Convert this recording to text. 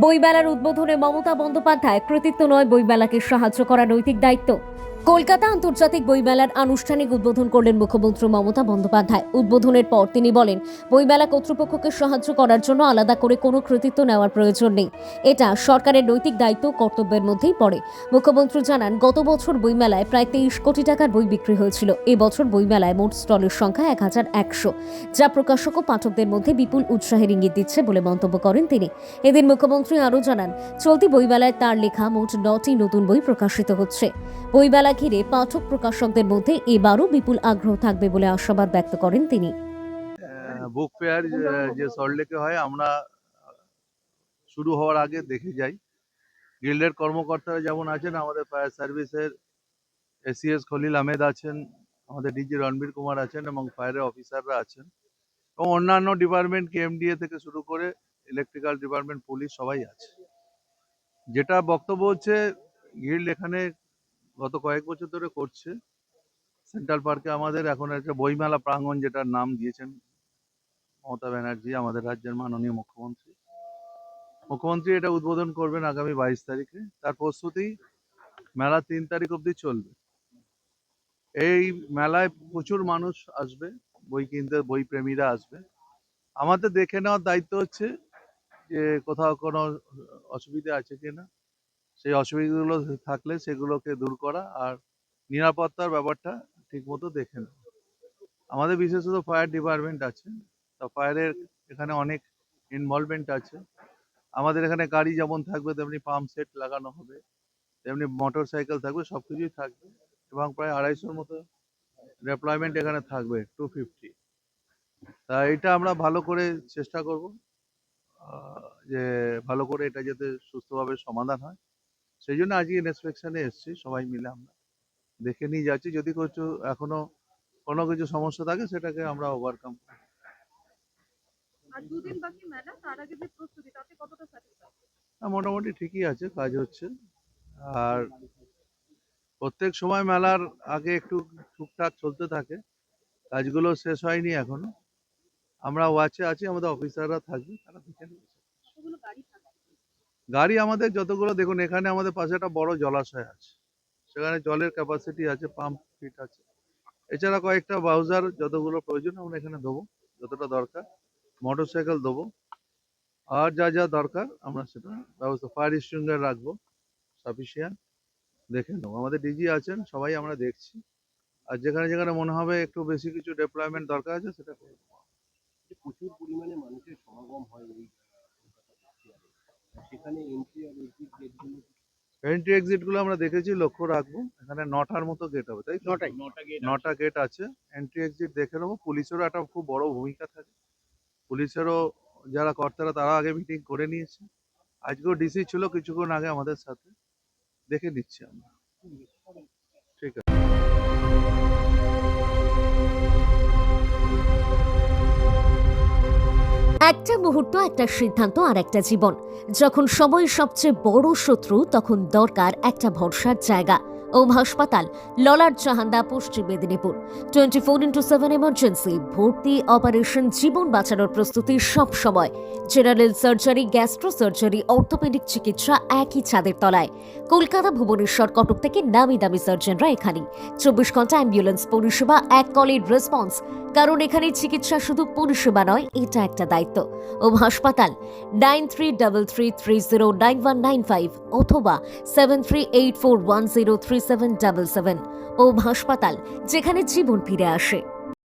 বইমেলার উদ্বোধনে মমতা বন্দ্যোপাধ্যায়, কৃতিত্ব নয়, বইমেলাকে সাহায্য করা নৈতিক দায়িত্ব। কলকাতা আন্তর্জাতিক বইমেলার আনুষ্ঠানিক উদ্বোধন করলেন মুখ্যমন্ত্রী মমতা বন্দ্যোপাধ্যায়। উদ্বোধনের পর তিনি বলেন, বইমেলা কর্তৃপক্ষকে সাহায্য করার জন্য আলাদা করে কোনো কৃতিত্ব নেওয়ার প্রয়োজন নেই। এটা সরকারের নৈতিক দায়িত্ব, কর্তব্যের মধ্যেই পড়ে। মুখ্যমন্ত্রী জানান, গত বছর বইমেলায় প্রায় 23 কোটি টাকার বই বিক্রি হয়েছিল। এবছর বইমেলায় মোট স্টলের সংখ্যা 1100, যা প্রকাশক ও পাঠকদের মধ্যে বিপুল উৎসাহের ইঙ্গিত দিচ্ছে বলে মন্তব্য করেন তিনি। এদিন মুখ্যমন্ত্রী আরও জানান, চলতি বইমেলায় তার লেখা মোট 9টি নতুন বই প্রকাশিত হচ্ছে। বইমেলা ঘিরে পাঠক প্রকাশকদের মধ্যে এবারও বিপুল আগ্রহ থাকবে বলে আশাবাদ ব্যক্ত করেন তিনি। বুক ফেয়ার যে সল্টলেকে হয়, আমরা শুরু হওয়ার আগে দেখে যাই। গিল্ডের কর্মকর্তারা যেমন আছেন, আমাদের ফায়ার সার্ভিসের এসিএস খলিল আহমেদ আছেন, আমাদের ডিজি রণবীর কুমার আছেন এবং ফায়ারের অফিসাররা আছেন এবং অন্যান্য ডিপার্টমেন্ট কেএমডিএ থেকে শুরু করে ইলেকট্রিক্যাল ডিপার্টমেন্ট, পুলিশ সবাই আছে। যেটা বক্তব্য হচ্ছে, গিল্ড এখানে গত কয়েক বছর ধরে করছে। সেন্ট্রাল পার্কে আমাদের এখন একটা বইমেলা প্রাঙ্গণ, যেটার নাম দিয়েছেন মমতা ব্যানার্জি, আমাদের রাজ্যের মাননীয় মুখ্যমন্ত্রী এটা উদ্বোধন করবেন আগামী 22 তারিখে। তার প্রস্তুতি মেলা 3 তারিখ অবধি চলবে। এই মেলায় প্রচুর মানুষ আসবে, বই কিনতে, বই প্রেমীরা আসবে। আমাদের দেখে নেওয়ার দায়িত্ব হচ্ছে যে কোথাও কোনো অসুবিধা আছে কিনা, সেই অসুবিধাগুলো থাকলে সেগুলোকে দূর করা, আর নিরাপত্তার ব্যাপারটা ঠিক মতো দেখে নেওয়া। আমাদের বিশেষত ফায়ার ডিপার্টমেন্ট আছে, তা ফায়ারের এখানে অনেক ইনভলভমেন্ট আছে। আমাদের এখানে গাড়ি যেমন থাকবে, তেমনি পাম্প সেট লাগানো হবে, তেমনি মোটর সাইকেল থাকবে, সবকিছুই থাকবে এবং প্রায় 250-র মতো ডেপ্লয়মেন্ট এখানে থাকবে, 250। তা এটা আমরা ভালো করে চেষ্টা করব যে ভালো করে এটা যাতে সুস্থভাবে সমাধান হয়। সেই জন্য আজকে ইন্সপেকশনে এসেছি, সবাই মিলে আমরা দেখে নিয়ে যাচ্ছি। যদি এখনো কোনো কিছু সমস্যা থাকে, সেটাকে আমরা ওভারকাম করব। আর দুদিন বাকি মেলা, তার আগে যে প্রস্তুতি, তাতে কতটা স্যাটিসফাইড? মোটামুটি ঠিকই আছে, কাজ হচ্ছে। আর প্রত্যেক সময় মেলার আগে একটু টুকটাক চলতে থাকে, কাজগুলো শেষ হয়নি এখনো। আমরা ওয়াচে আছি, আমাদের অফিসাররা থাকবে, তারা দেখে নেবে। কতগুলো গাড়ি থাকবে? গাড়ি আমাদের যতগুলো, দেখুন এখানে আমাদের পাশে একটা বড় জলাশয় আছে, সেখানে জলের ক্যাপাসিটি আছে, পাম্প ফিট আছে। এছাড়া কয়েকটা বাউজার যতগুলো প্রয়োজন আমরা এখানে দেবো, যতটা দরকার। মোটর সাইকেল দেবো, আর যা যা দরকার আমরা সেটা ব্যবস্থা, ফায়ার এক্সটিংগুইশার রাখবো সাফিসিয়েন্ট, দেখে নেবো। আমাদের ডিজি আছেন, সবাই আমরা দেখছি। আর যেখানে যেখানে মনে হবে একটু বেশি কিছু ডেপ্লয়মেন্ট দরকার আছে, সেটা করবো। প্রচুর পরিমাণে মানুষের সমাগম হয় এই সেখানে এন্ট্রি আর এক্সিট গেটগুলো। এন্ট্রি এক্সিট গুলো আমরা দেখেছি, লক্ষ্য রাখবো। এখানে 9টার মতো গেট হবে, তাই তো? 9টা গেট আছে। এন্ট্রি এক্সিট দেখে নেবো। পুলিশেরও একটা খুব বড় ভূমিকা থাকে, পুলিশেরও যারা কর্তারা, তারা আগে মিটিং করে নিয়েছে। আজকেও ডিসি ছিল কিছুক্ষণ আগে আমাদের সাথে, দেখে নিচ্ছি আমরা। ঠিক আছে। একটা মুহূর্ত, একটা সিদ্ধান্ত, আর একটা জীবন। যখন সময় সবচেয়ে বড় শত্রু, তখন দরকার একটা ভরসার জায়গা। ওম হাসপাতাল, ললাট জাহান্দা, পশ্চিম মেদিনীপুর। 24x7 এমার্জেন্সি, ভর্তি, অপারেশন, জীবন বাঁচানোর প্রস্তুতি সব সময়। General surgery, gastro surgery, orthopaedic চিকিৎসা একই ছাদের তলায়। কলকাতা, ভুবনেশ্বর, কটক থেকে নামি দামি সার্জনরা এখানেই। 24 ঘন্টা অ্যাম্বুলেন্স পরিষেবা, এক কলের রেসপন্স। কারণ এখানে চিকিৎসা শুধু পরিষেবা নয়, এটা একটা দায়িত্ব। ওম হাসপাতাল, 9333091995 অথবা 7384103777। ওম হাসপাতাল, যেখানে জীবন ফিরে আসে।